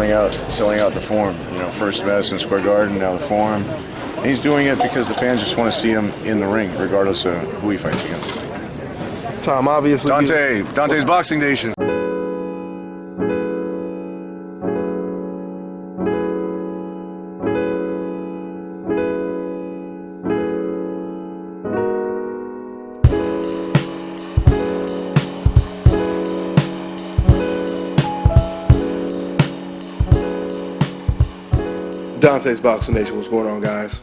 selling out the Forum. First Madison Square Garden, now the Forum. And he's doing it because the fans just want to see him in the ring, regardless of who he fights against. Tom, obviously. Dante's Boxing Nation. Dante's Boxing Nation, what's going on, guys?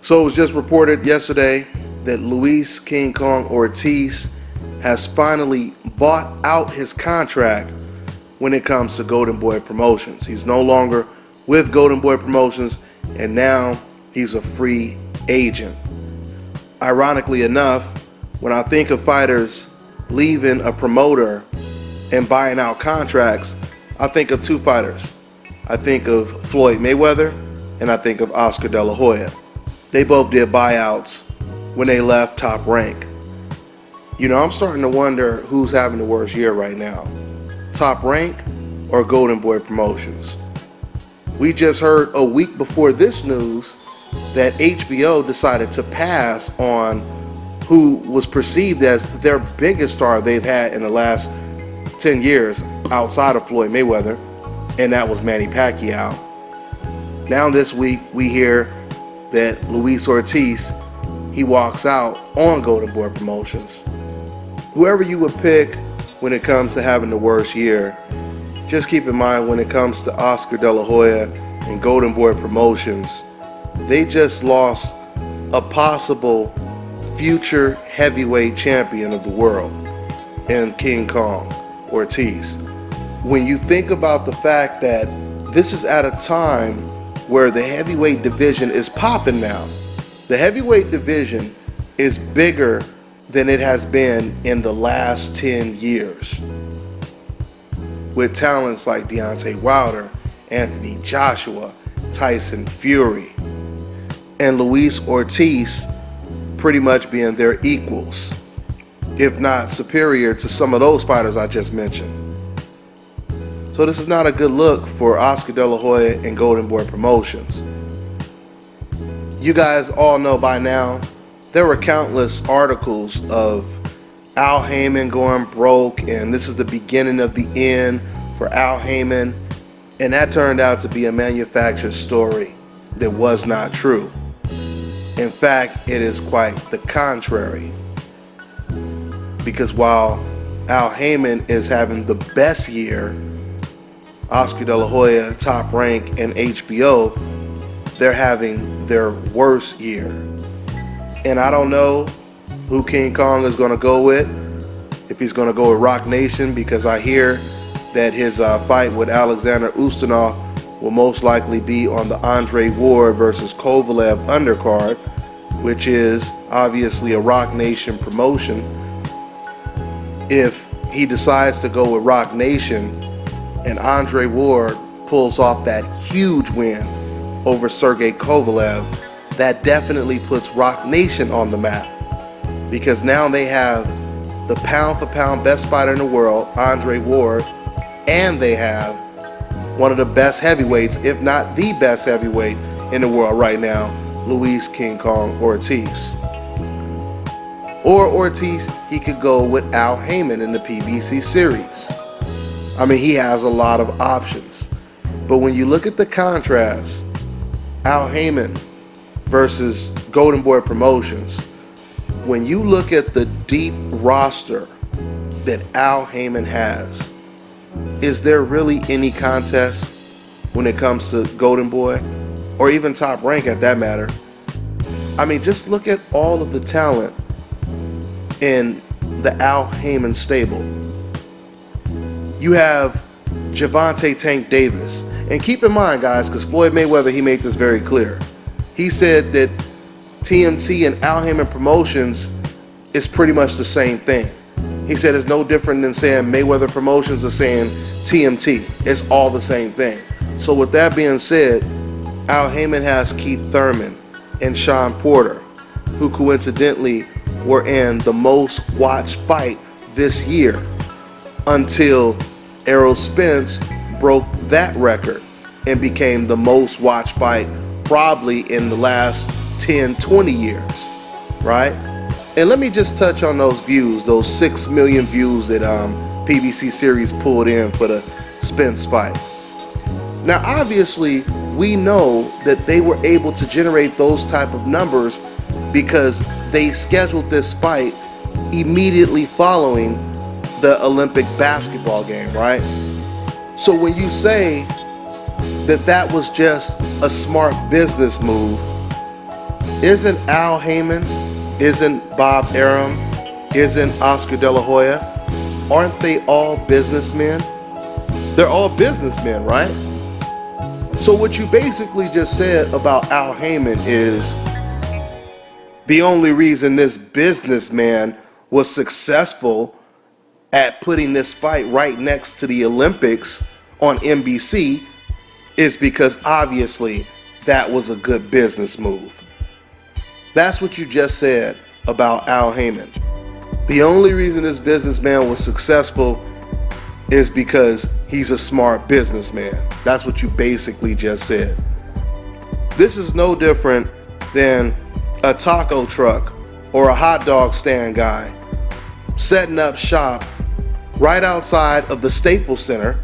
So it was just reported yesterday that Luis King Kong Ortiz has finally bought out his contract when it comes to Golden Boy Promotions. He's no longer with Golden Boy Promotions, and now he's a free agent. Ironically enough, when I think of fighters leaving a promoter and buying out contracts, I think of two fighters. I think of Floyd Mayweather, and I think of Oscar De La Hoya. They both did buyouts when they left Top Rank. I'm starting to wonder who's having the worst year right now, Top Rank or Golden Boy Promotions. We just heard a week before this news that HBO decided to pass on who was perceived as their biggest star they've had in the last 10 years outside of Floyd Mayweather, and that was Manny Pacquiao. Now this week we hear that Luis Ortiz, he walks out on Golden Boy Promotions. Whoever you would pick when it comes to having the worst year, just keep in mind when it comes to Oscar De La Hoya and Golden Boy Promotions, they just lost a possible future heavyweight champion of the world in King Kong Ortiz. When you think about the fact that this is at a time where the heavyweight division is popping now. The heavyweight division is bigger than it has been in the last 10 years. With talents like Deontay Wilder, Anthony Joshua, Tyson Fury, and Luis Ortiz pretty much being their equals, if not superior to some of those fighters I just mentioned. So this is not a good look for Oscar De La Hoya and Golden Boy Promotions. You guys all know by now, there were countless articles of Al Heyman going broke, and this is the beginning of the end for Al Heyman, and that turned out to be a manufactured story that was not true. In fact, it is quite the contrary. Because while Al Heyman is having the best year, Oscar De La Hoya, Top Rank, and HBO, they're having their worst year. And I don't know who King Kong is going to go with, if he's going to go with Rock Nation, because I hear that his fight with Alexander Ustinov will most likely be on the Andre Ward versus Kovalev undercard, which is obviously a Rock Nation promotion. If he decides to go with Rock Nation and Andre Ward pulls off that huge win over Sergey Kovalev, that definitely puts Rock Nation on the map, because now they have the pound-for-pound best fighter in the world, Andre Ward, and they have one of the best heavyweights, if not the best heavyweight in the world right now, Luis King Kong Ortiz. Or Ortiz, he could go with Al Heyman in the PBC series. I mean, he has a lot of options. But when you look at the contrast, Al Heyman versus Golden Boy Promotions, when you look at the deep roster that Al Heyman has, is there really any contest when it comes to Golden Boy, or even Top Rank at that matter? I mean, just look at all of the talent in the Al Heyman stable. You have Gervonta Tank Davis. And keep in mind, guys, because Floyd Mayweather, he made this very clear. He said that TMT and Al Heyman Promotions is pretty much the same thing. He said it's no different than saying Mayweather Promotions or saying TMT. It's all the same thing. So with that being said, Al Heyman has Keith Thurman and Sean Porter, who coincidentally were in the most watched fight this year until Errol Spence broke that record and became the most watched fight probably in the last 10, 20 years, right? And let me just touch on those views, those 6 million views that PBC Series pulled in for the Spence fight. Now, obviously, we know that they were able to generate those type of numbers because they scheduled this fight immediately following the Olympic basketball game, right? So when you say that that was just a smart business move, isn't Al Heyman, isn't Bob Arum, isn't Oscar De La Hoya, aren't they all businessmen? They're all businessmen, right? So what you basically just said about Al Heyman is the only reason this businessman was successful at putting this fight right next to the Olympics on NBC is because obviously that was a good business move. That's what you just said about Al Heyman. The only reason this businessman was successful is because he's a smart businessman. That's what you basically just said. This is no different than a taco truck or a hot dog stand guy setting up shop right outside of the Staples Center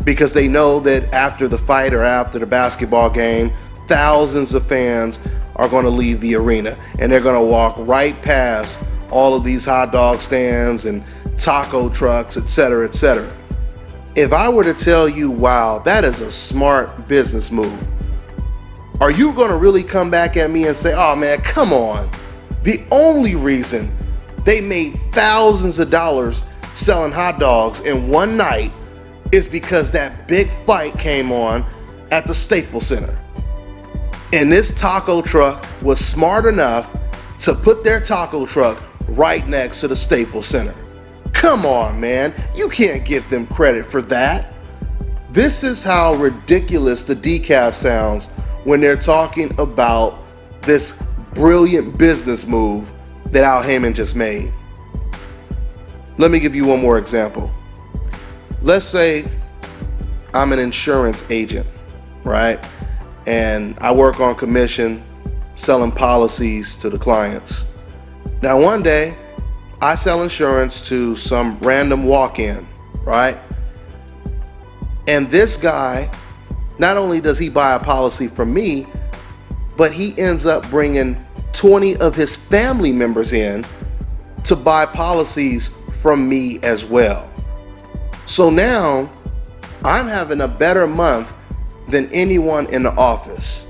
because they know that after the fight or after the basketball game, thousands of fans are going to leave the arena and they're going to walk right past all of these hot dog stands and taco trucks, etc., etc. If I were to tell you, wow, that is a smart business move, are you going to really come back at me and say, oh man, come on. The only reason they made thousands of dollars selling hot dogs in one night is because that big fight came on at the Staples Center. And this taco truck was smart enough to put their taco truck right next to the Staples Center. Come on, man. You can't give them credit for that. This is how ridiculous the decaf sounds when they're talking about this brilliant business move that Al Heyman just made. Let me give you one more example. Let's say I'm an insurance agent, right? And I work on commission selling policies to the clients. Now one day I sell insurance to some random walk-in, right? And this guy, not only does he buy a policy from me, but he ends up bringing 20 of his family members in to buy policies from me as well. So now I'm having a better month than anyone in the office.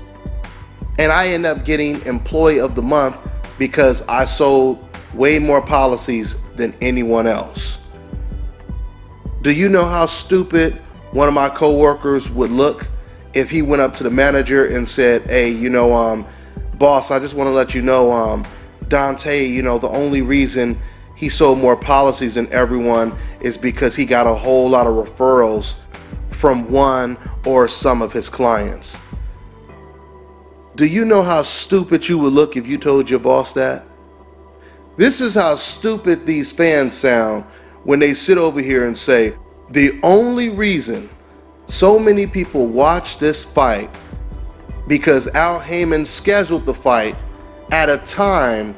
And I end up getting employee of the month because I sold way more policies than anyone else. Do you know how stupid one of my coworkers would look if he went up to the manager and said, hey, boss, I just want to let you know, Dante, the only reason he sold more policies than everyone is because he got a whole lot of referrals from one or some of his clients. Do you know how stupid you would look if you told your boss that? This is how stupid these fans sound when they sit over here and say, the only reason so many people watch this fight because Al Heyman scheduled the fight at a time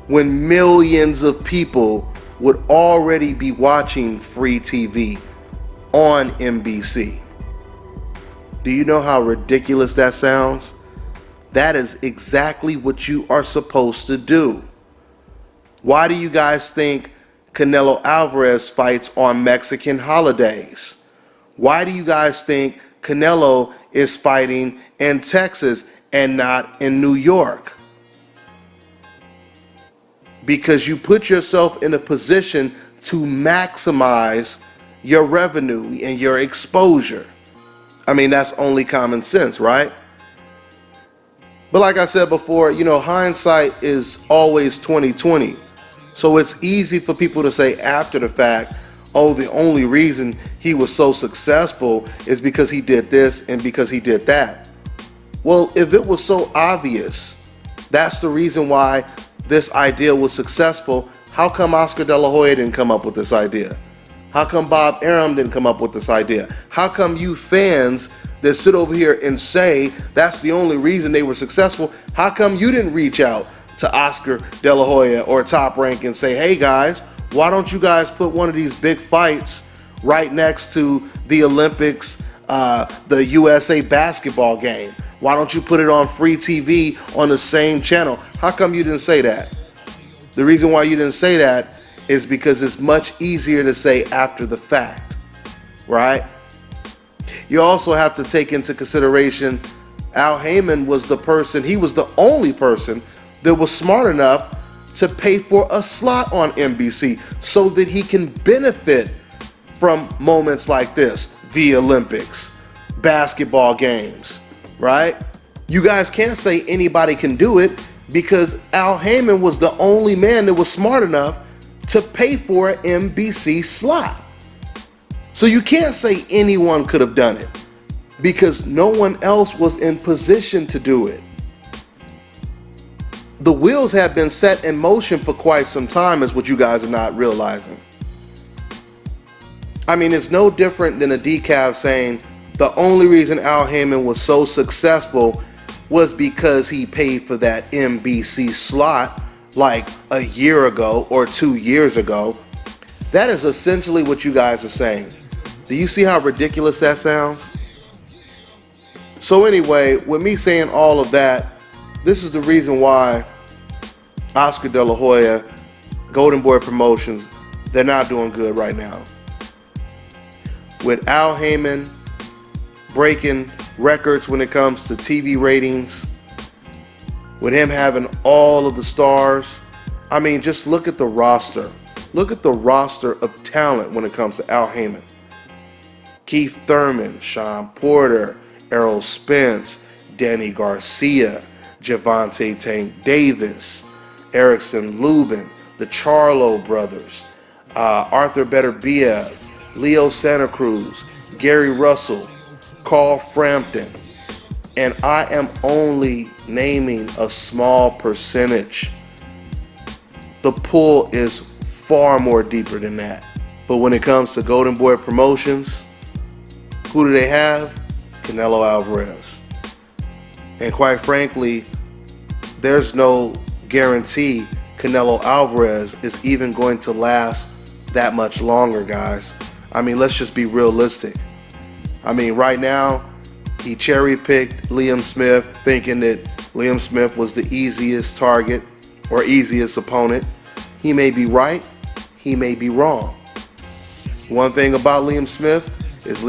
when millions of people would already be watching free TV on NBC. Do you know how ridiculous that sounds? That is exactly what you are supposed to do. Why do you guys think Canelo Alvarez fights on Mexican holidays? Why do you guys think Canelo is fighting in Texas and not in New York? Because you put yourself in a position to maximize your revenue and your exposure. I mean, that's only common sense, right? But like I said before, hindsight is always 20/20. So it's easy for people to say after the fact, oh, the only reason he was so successful is because he did this and because he did that. Well, if it was so obvious, that's the reason why this idea was successful, how come Oscar De La Hoya didn't come up with this idea? How come Bob Arum didn't come up with this idea? How come you fans that sit over here and say that's the only reason they were successful, how come you didn't reach out to Oscar De La Hoya or Top Rank and say, hey guys, why don't you guys put one of these big fights right next to the Olympics, the USA basketball game? Why don't you put it on free TV on the same channel? How come you didn't say that? The reason why you didn't say that is because it's much easier to say after the fact, right? You also have to take into consideration Al Heyman was the person, he was the only person that was smart enough to pay for a slot on NBC so that he can benefit from moments like this, the Olympics, basketball games, right? You guys can't say anybody can do it because Al Heyman was the only man that was smart enough to pay for an NBC slot. So you can't say anyone could have done it because no one else was in position to do it. The wheels have been set in motion for quite some time, is what you guys are not realizing. I mean, it's no different than a decaf saying the only reason Al Heyman was so successful was because he paid for that NBC slot like a year ago or 2 years ago. That is essentially what you guys are saying. Do you see how ridiculous that sounds? So anyway, with me saying all of that, this is the reason why Oscar De La Hoya, Golden Boy Promotions, they're not doing good right now. With Al Heyman breaking records when it comes to TV ratings, with him having all of the stars, I mean, just look at the roster. Look at the roster of talent when it comes to Al Heyman. Keith Thurman, Sean Porter, Errol Spence, Danny Garcia, Javante Tank Davis, Erickson Lubin, the Charlo brothers, Arthur Beterbiev, Leo Santa Cruz, Gary Russell, Carl Frampton, and I am only naming a small percentage. The pool is far more deeper than that. But when it comes to Golden Boy Promotions, who do they have? Canelo Alvarez. And quite frankly, there's no guarantee Canelo Alvarez is even going to last that much longer, guys. I mean, let's just be realistic. I mean, right now, he cherry-picked Liam Smith, thinking that Liam Smith was the easiest target or easiest opponent. He may be right, he may be wrong. One thing about Liam Smith is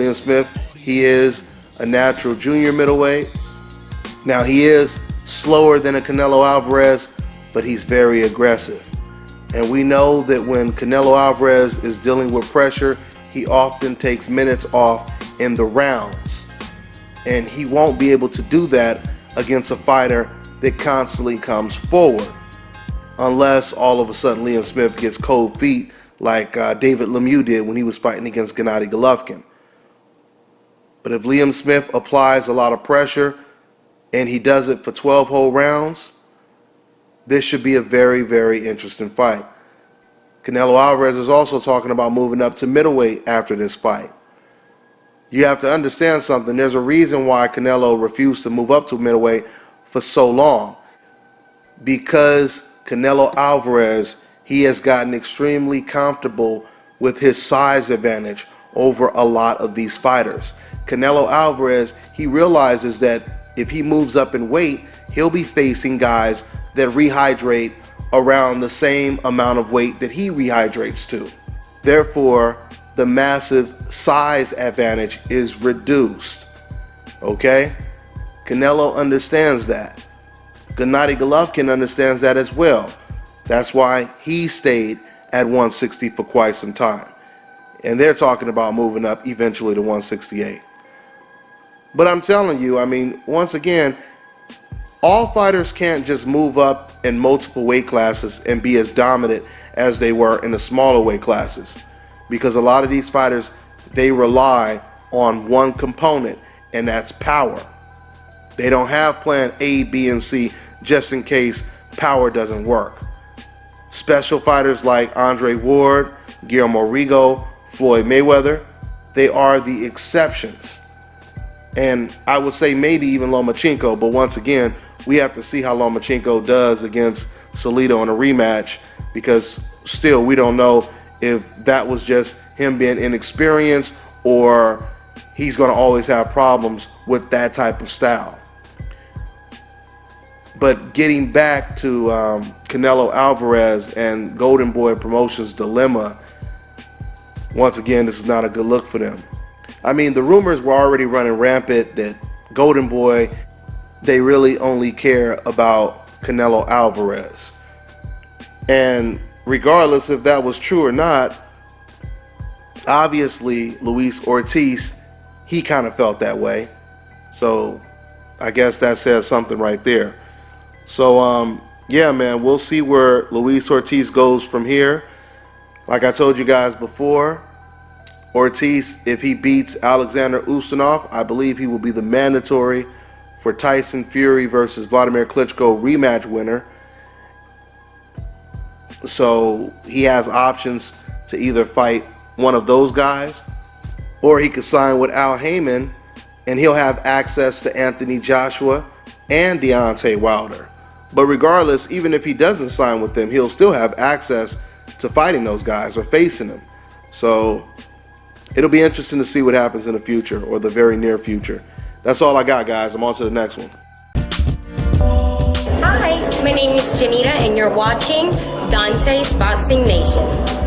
he is a natural junior middleweight. Now, he is slower than a Canelo Alvarez, but he's very aggressive. And we know that when Canelo Alvarez is dealing with pressure, he often takes minutes off in the rounds. And he won't be able to do that against a fighter that constantly comes forward. Unless all of a sudden Liam Smith gets cold feet like David Lemieux did when he was fighting against Gennady Golovkin. But if Liam Smith applies a lot of pressure and he does it for 12 whole rounds, this should be a very, very interesting fight. Canelo Alvarez is also talking about moving up to middleweight after this fight. You have to understand something. There's a reason why Canelo refused to move up to middleweight for so long. Because Canelo Alvarez, he has gotten extremely comfortable with his size advantage over a lot of these fighters. Canelo Alvarez, he realizes that if he moves up in weight, he'll be facing guys that rehydrate around the same amount of weight that he rehydrates to. Therefore, the massive size advantage is reduced. Okay? Canelo understands that. Gennady Golovkin understands that as well. That's why he stayed at 160 for quite some time. And they're talking about moving up eventually to 168. But I'm telling you, I mean, once again, all fighters can't just move up in multiple weight classes and be as dominant as they were in the smaller weight classes. Because a lot of these fighters, they rely on one component, and that's power. They don't have plan A, B, and C just in case power doesn't work. Special fighters like Andre Ward, Guillermo Rigo, Floyd Mayweather. They are the exceptions. And I would say maybe even Lomachenko, but once again, we have to see how Lomachenko does against Salido in a rematch, because still we don't know if that was just him being inexperienced or he's going to always have problems with that type of style. But getting back to Canelo Alvarez and Golden Boy Promotions' dilemma, once again, this is not a good look for them. I mean, the rumors were already running rampant that Golden Boy, they really only care about Canelo Alvarez. And regardless if that was true or not, obviously Luis Ortiz, he kind of felt that way. So I guess that says something right there. So yeah, man, we'll see where Luis Ortiz goes from here. Like I told you guys before, Ortiz, if he beats Alexander Usyk, I believe he will be the mandatory for Tyson Fury versus Vladimir Klitschko rematch winner. So he has options to either fight one of those guys, or he could sign with Al Heyman and he'll have access to Anthony Joshua and Deontay Wilder. But regardless, even if he doesn't sign with them, he'll still have access to fighting those guys or facing them. So it'll be interesting to see what happens in the future, or the very near future. That's all I got, guys. I'm on to the next one. Hi, my name is Janita and you're watching Dante's Boxing Nation.